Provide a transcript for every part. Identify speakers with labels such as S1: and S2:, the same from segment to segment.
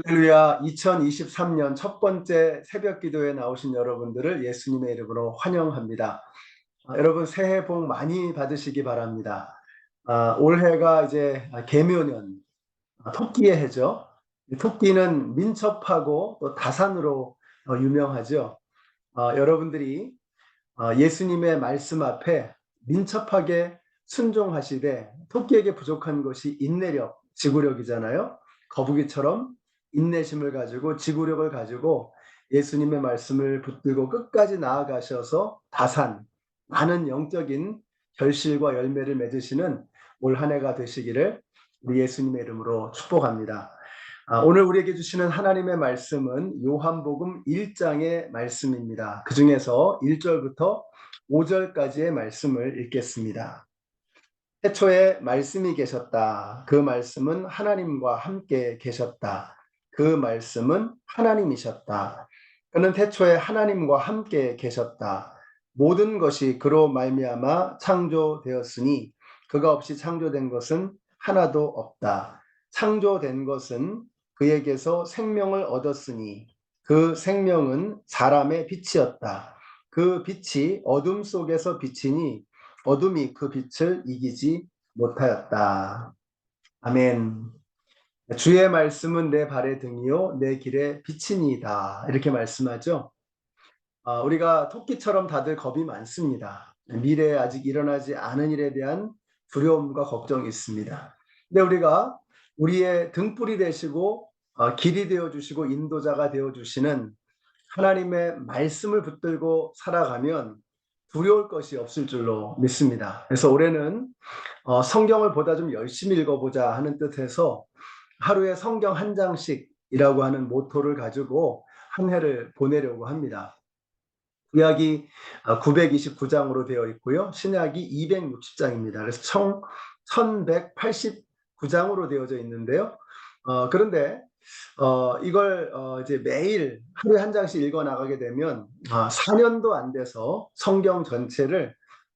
S1: 할렐루야. 2023년 첫 번째 새벽 기도에 나오신 여러분들을 예수님의 이름으로 환영합니다. 여러분 새해 복 많이 받으시기 바랍니다. 올해가 이제 개묘년, 토끼의 해죠. 이 토끼는 민첩하고 또 다산으로 유명하죠. 여러분들이 예수님의 말씀 앞에 민첩하게 순종하시되 토끼에게 부족한 것이 인내력, 지구력이잖아요. 거북이처럼 인내심을 가지고 지구력을 가지고 예수님의 말씀을 붙들고 끝까지 나아가셔서 다산, 많은 영적인 결실과 열매를 맺으시는 올 한 해가 되시기를 우리 예수님의 이름으로 축복합니다. 오늘 우리에게 주시는 하나님의 말씀은 요한복음 1장의 말씀입니다. 그 중에서 1절부터 5절까지의 말씀을 읽겠습니다. 태초에 말씀이 계셨다. 그 말씀은 하나님과 함께 계셨다. 그 말씀은 하나님이셨다. 그는 태초에 하나님과 함께 계셨다. 모든 것이 그로 말미암아 창조되었으니 그가 없이 창조된 것은 하나도 없다. 창조된 것은 그에게서 생명을 얻었으니 그 생명은 사람의 빛이었다. 그 빛이 어둠 속에서 비치니 어둠이 그 빛을 이기지 못하였다. 아멘. 주의 말씀은 내 발의 등이요 내 길의 빛이니이다. 이렇게 말씀하죠. 우리가 토끼처럼 다들 겁이 많습니다. 미래에 아직 일어나지 않은 일에 대한 두려움과 걱정이 있습니다. 근데 우리가 우리의 등불이 되시고 길이 되어주시고 인도자가 되어주시는 하나님의 말씀을 붙들고 살아가면 두려울 것이 없을 줄로 믿습니다. 그래서 올해는 성경을 보다 좀 열심히 읽어보자 하는 뜻에서 하루에 성경 한 장씩이라고 하는 모토를 가지고 한 해를 보내려고 합니다. 구약이 929장으로 되어 있고요. 신약이 260장입니다. 그래서 총 1189장으로 되어져 있는데요. 그런데 이걸 이제 매일 하루에 한 장씩 읽어 나가게 되면 4년도 안 돼서 성경 전체를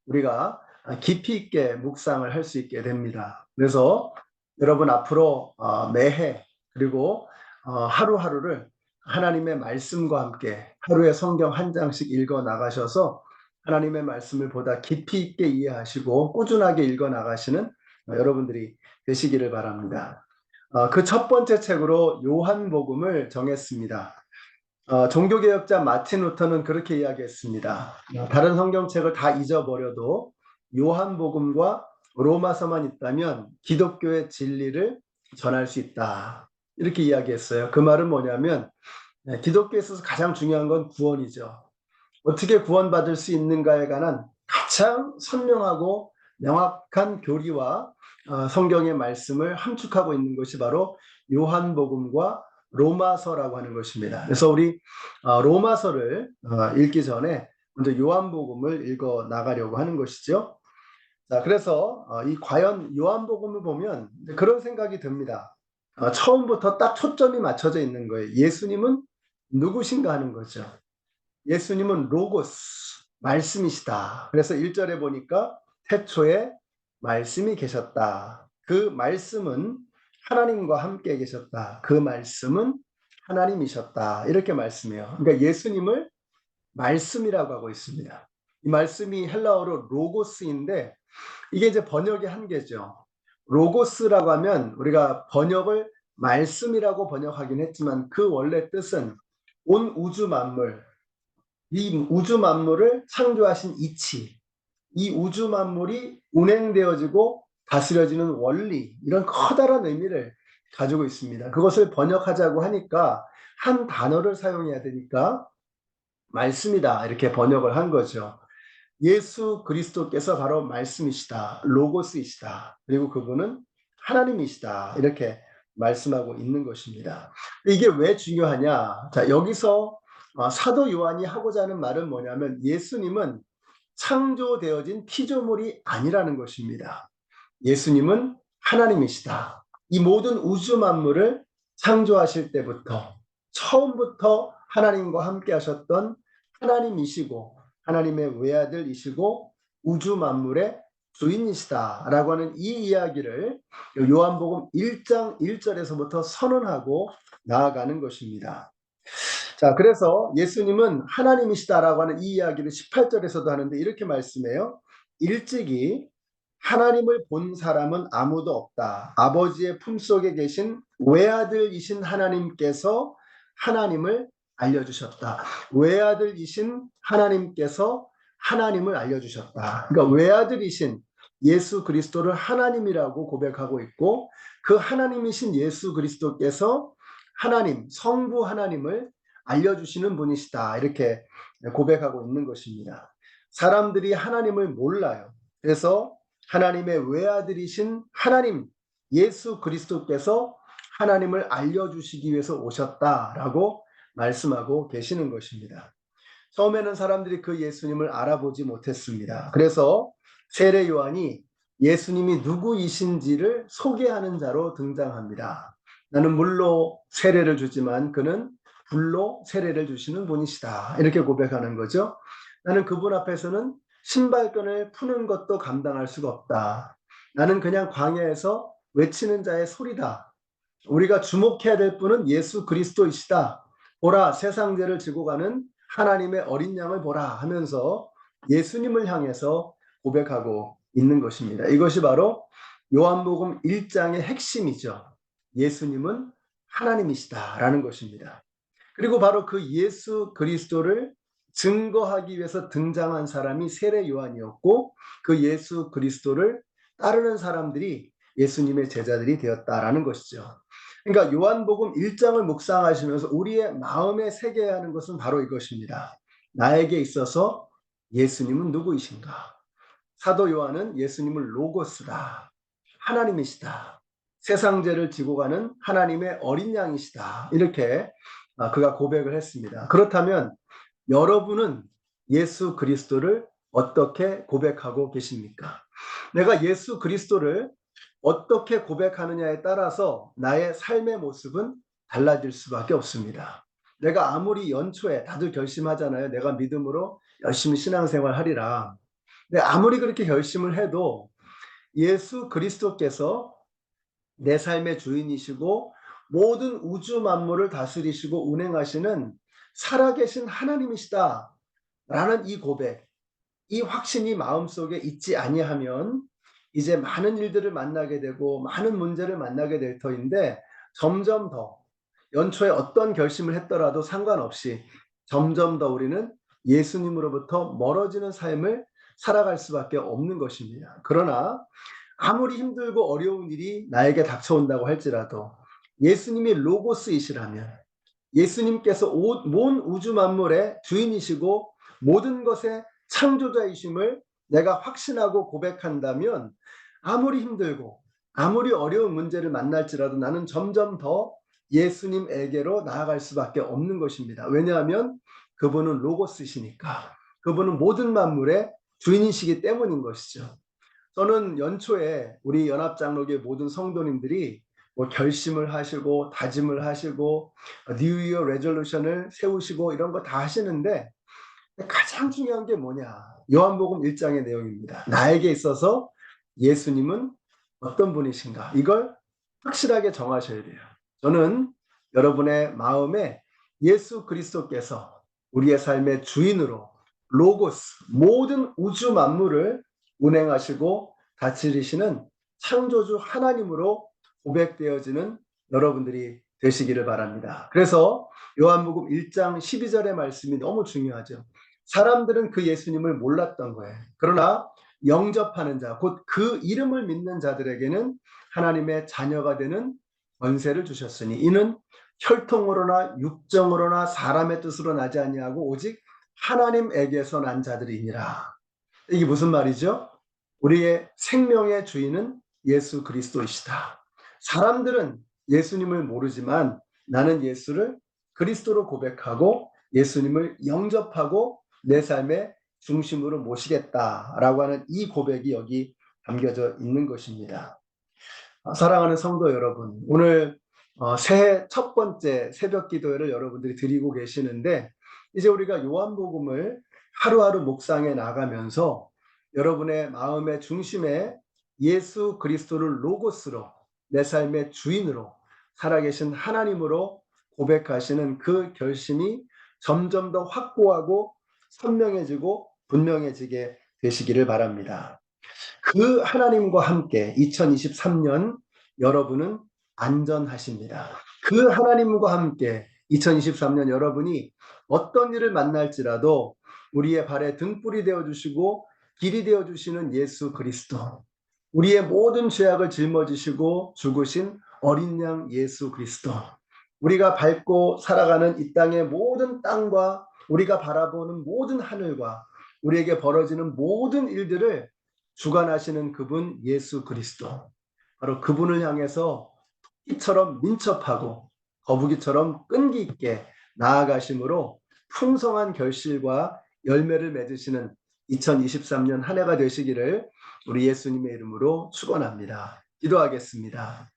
S1: 우리가 깊이 있게 묵상을 할 수 있게 됩니다. 그래서 여러분 앞으로 매해 그리고 하루하루를 하나님의 말씀과 함께 하루에 성경 한 장씩 읽어 나가셔서 하나님의 말씀을 보다 깊이 있게 이해하시고 꾸준하게 읽어 나가시는 여러분들이 되시기를 바랍니다. 그 첫 번째 책으로 요한복음을 정했습니다. 종교개혁자 마틴 루터는 그렇게 이야기했습니다. 다른 성경책을 다 잊어버려도 요한복음과 로마서만 있다면 기독교의 진리를 전할 수 있다. 이렇게 이야기했어요. 그 말은 뭐냐면 기독교에 있어서 가장 중요한 건 구원이죠. 어떻게 구원받을 수 있는가에 관한 가장 선명하고 명확한 교리와 성경의 말씀을 함축하고 있는 것이 바로 요한복음과 로마서라고 하는 것입니다. 그래서 우리 로마서를 읽기 전에 먼저 요한복음을 읽어 나가려고 하는 것이죠. 자, 그래서 이 과연 요한복음을 보면 그런 생각이 듭니다. 처음부터 딱 초점이 맞춰져 있는 거예요. 예수님은 누구신가 하는 거죠. 예수님은 로고스, 말씀이시다. 그래서 1절에 보니까 태초에 말씀이 계셨다. 그 말씀은 하나님과 함께 계셨다. 그 말씀은 하나님이셨다. 이렇게 말씀해요. 그러니까 예수님을 말씀이라고 하고 있습니다. 이 말씀이 헬라어로 로고스인데 이게 이제 번역의 한계죠. 로고스라고 하면 우리가 번역을 말씀이라고 번역하긴 했지만 그 원래 뜻은 온 우주 만물, 이 우주 만물을 창조하신 이치, 이 우주 만물이 운행되어지고 다스려지는 원리, 이런 커다란 의미를 가지고 있습니다. 그것을 번역하자고 하니까 한 단어를 사용해야 되니까 말씀이다 이렇게 번역을 한 거죠. 예수 그리스도께서 바로 말씀이시다, 로고스이시다, 그리고 그분은 하나님이시다 이렇게 말씀하고 있는 것입니다. 이게 왜 중요하냐? 자, 여기서 사도 요한이 하고자 하는 말은 뭐냐면 예수님은 창조되어진 피조물이 아니라는 것입니다. 예수님은 하나님이시다. 이 모든 우주 만물을 창조하실 때부터 처음부터 하나님과 함께 하셨던 하나님이시고 하나님의 외아들이시고 우주 만물의 주인이시다라고 하는 이 이야기를 요한복음 1장 1절에서부터 선언하고 나아가는 것입니다. 자, 그래서 예수님은 하나님이시다라고 하는 이 이야기를 18절에서도 하는데 이렇게 말씀해요. 일찍이 하나님을 본 사람은 아무도 없다. 아버지의 품속에 계신 외아들이신 하나님께서 하나님을 알려주셨다. 외아들이신 하나님께서 하나님을 알려주셨다. 그러니까 외아들이신 예수 그리스도를 하나님이라고 고백하고 있고 그 하나님이신 예수 그리스도께서 하나님, 성부 하나님을 알려주시는 분이시다. 이렇게 고백하고 있는 것입니다. 사람들이 하나님을 몰라요. 그래서 하나님의 외아들이신 하나님, 예수 그리스도께서 하나님을 알려주시기 위해서 오셨다라고 말씀하고 계시는 것입니다. 처음에는 사람들이 그 예수님을 알아보지 못했습니다. 그래서 세례 요한이 예수님이 누구이신지를 소개하는 자로 등장합니다. 나는 물로 세례를 주지만 그는 불로 세례를 주시는 분이시다. 이렇게 고백하는 거죠. 나는 그분 앞에서는 신발끈을 푸는 것도 감당할 수가 없다. 나는 그냥 광야에서 외치는 자의 소리다. 우리가 주목해야 될 분은 예수 그리스도이시다. 보라, 세상 죄를 지고 가는 하나님의 어린 양을 보라 하면서 예수님을 향해서 고백하고 있는 것입니다. 이것이 바로 요한복음 1장의 핵심이죠. 예수님은 하나님이시다라는 것입니다. 그리고 바로 그 예수 그리스도를 증거하기 위해서 등장한 사람이 세례 요한이었고 그 예수 그리스도를 따르는 사람들이 예수님의 제자들이 되었다라는 것이죠. 그러니까 요한복음 1장을 묵상하시면서 우리의 마음에 새겨야 하는 것은 바로 이것입니다. 나에게 있어서 예수님은 누구이신가? 사도 요한은 예수님을 로고스다. 하나님이시다. 세상 죄를 지고 가는 하나님의 어린 양이시다. 이렇게 그가 고백을 했습니다. 그렇다면 여러분은 예수 그리스도를 어떻게 고백하고 계십니까? 내가 예수 그리스도를 어떻게 고백하느냐에 따라서 나의 삶의 모습은 달라질 수밖에 없습니다. 내가 아무리 연초에 다들 결심하잖아요. 내가 믿음으로 열심히 신앙생활 하리라. 근데 아무리 그렇게 결심을 해도 예수 그리스도께서 내 삶의 주인이시고 모든 우주 만물을 다스리시고 운행하시는 살아계신 하나님이시다 라는 이 고백, 이 확신이 마음속에 있지 아니하면 이제 많은 일들을 만나게 되고 많은 문제를 만나게 될 터인데 점점 더 연초에 어떤 결심을 했더라도 상관없이 점점 더 우리는 예수님으로부터 멀어지는 삶을 살아갈 수밖에 없는 것입니다. 그러나 아무리 힘들고 어려운 일이 나에게 닥쳐온다고 할지라도 예수님이 로고스이시라면 예수님께서 온 우주 만물의 주인이시고 모든 것의 창조자이심을 내가 확신하고 고백한다면 아무리 힘들고 아무리 어려운 문제를 만날지라도 나는 점점 더 예수님에게로 나아갈 수밖에 없는 것입니다. 왜냐하면 그분은 로고스이시니까. 그분은 모든 만물의 주인이시기 때문인 것이죠. 저는 연초에 우리 연합장로교회 모든 성도님들이 뭐 결심을 하시고 다짐을 하시고 뉴 이어 레졸루션을 세우시고 이런 거 다 하시는데 가장 중요한 게 뭐냐? 요한복음 1장의 내용입니다. 나에게 있어서 예수님은 어떤 분이신가? 이걸 확실하게 정하셔야 돼요. 저는 여러분의 마음에 예수 그리스도께서 우리의 삶의 주인으로 로고스, 모든 우주 만물을 운행하시고 다스리시는 창조주 하나님으로 고백되어지는 여러분들이 되시기를 바랍니다. 그래서 요한복음 1장 12절의 말씀이 너무 중요하죠. 사람들은 그 예수님을 몰랐던 거예요. 그러나 영접하는 자, 곧 그 이름을 믿는 자들에게는 하나님의 자녀가 되는 권세를 주셨으니 이는 혈통으로나 육정으로나 사람의 뜻으로 나지 아니하고 오직 하나님에게서 난 자들이니라. 이게 무슨 말이죠? 우리의 생명의 주인은 예수 그리스도이시다. 사람들은 예수님을 모르지만 나는 예수를 그리스도로 고백하고 예수님을 영접하고 내 삶의 중심으로 모시겠다라고 하는 이 고백이 여기 담겨져 있는 것입니다. 사랑하는 성도 여러분, 오늘 새해 첫 번째 새벽 기도회를 여러분들이 드리고 계시는데 이제 우리가 요한복음을 하루하루 묵상해 나가면서 여러분의 마음의 중심에 예수 그리스도를 로고스로, 내 삶의 주인으로 살아계신 하나님으로 고백하시는 그 결심이 점점 더 확고하고 선명해지고 분명해지게 되시기를 바랍니다. 그 하나님과 함께 2023년 여러분은 안전하십니다. 그 하나님과 함께 2023년 여러분이 어떤 일을 만날지라도 우리의 발에 등불이 되어 주시고 길이 되어 주시는 예수 그리스도, 우리의 모든 죄악을 짊어지시고 죽으신 어린 양 예수 그리스도, 우리가 밟고 살아가는 이 땅의 모든 땅과 우리가 바라보는 모든 하늘과 우리에게 벌어지는 모든 일들을 주관하시는 그분 예수 그리스도, 바로 그분을 향해서 토끼처럼 민첩하고 거북이처럼 끈기 있게 나아가심으로 풍성한 결실과 열매를 맺으시는 2023년 한 해가 되시기를 우리 예수님의 이름으로 축원합니다. 기도하겠습니다.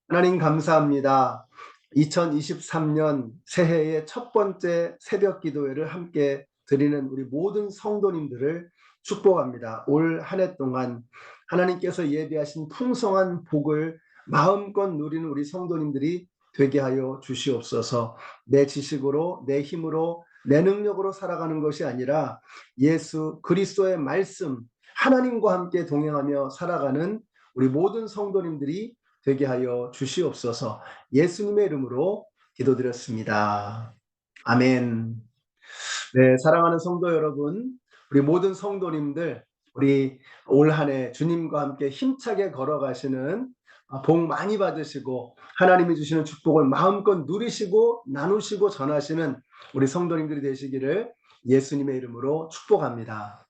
S1: 하나님 감사합니다. 2023년 새해의 첫 번째 새벽 기도회를 함께 드리는 우리 모든 성도님들을 축복합니다. 올 한 해 동안 하나님께서 예비하신 풍성한 복을 마음껏 누리는 우리 성도님들이 되게 하여 주시옵소서. 내 지식으로, 내 힘으로, 내 능력으로 살아가는 것이 아니라 예수 그리스도의 말씀, 하나님과 함께 동행하며 살아가는 우리 모든 성도님들이 되게 하여 주시옵소서. 예수님의 이름으로 기도드렸습니다. 아멘. 네, 사랑하는 성도 여러분, 우리 모든 성도님들, 우리 올 한 해 주님과 함께 힘차게 걸어가시는 복 많이 받으시고 하나님이 주시는 축복을 마음껏 누리시고 나누시고 전하시는 우리 성도님들이 되시기를 예수님의 이름으로 축복합니다.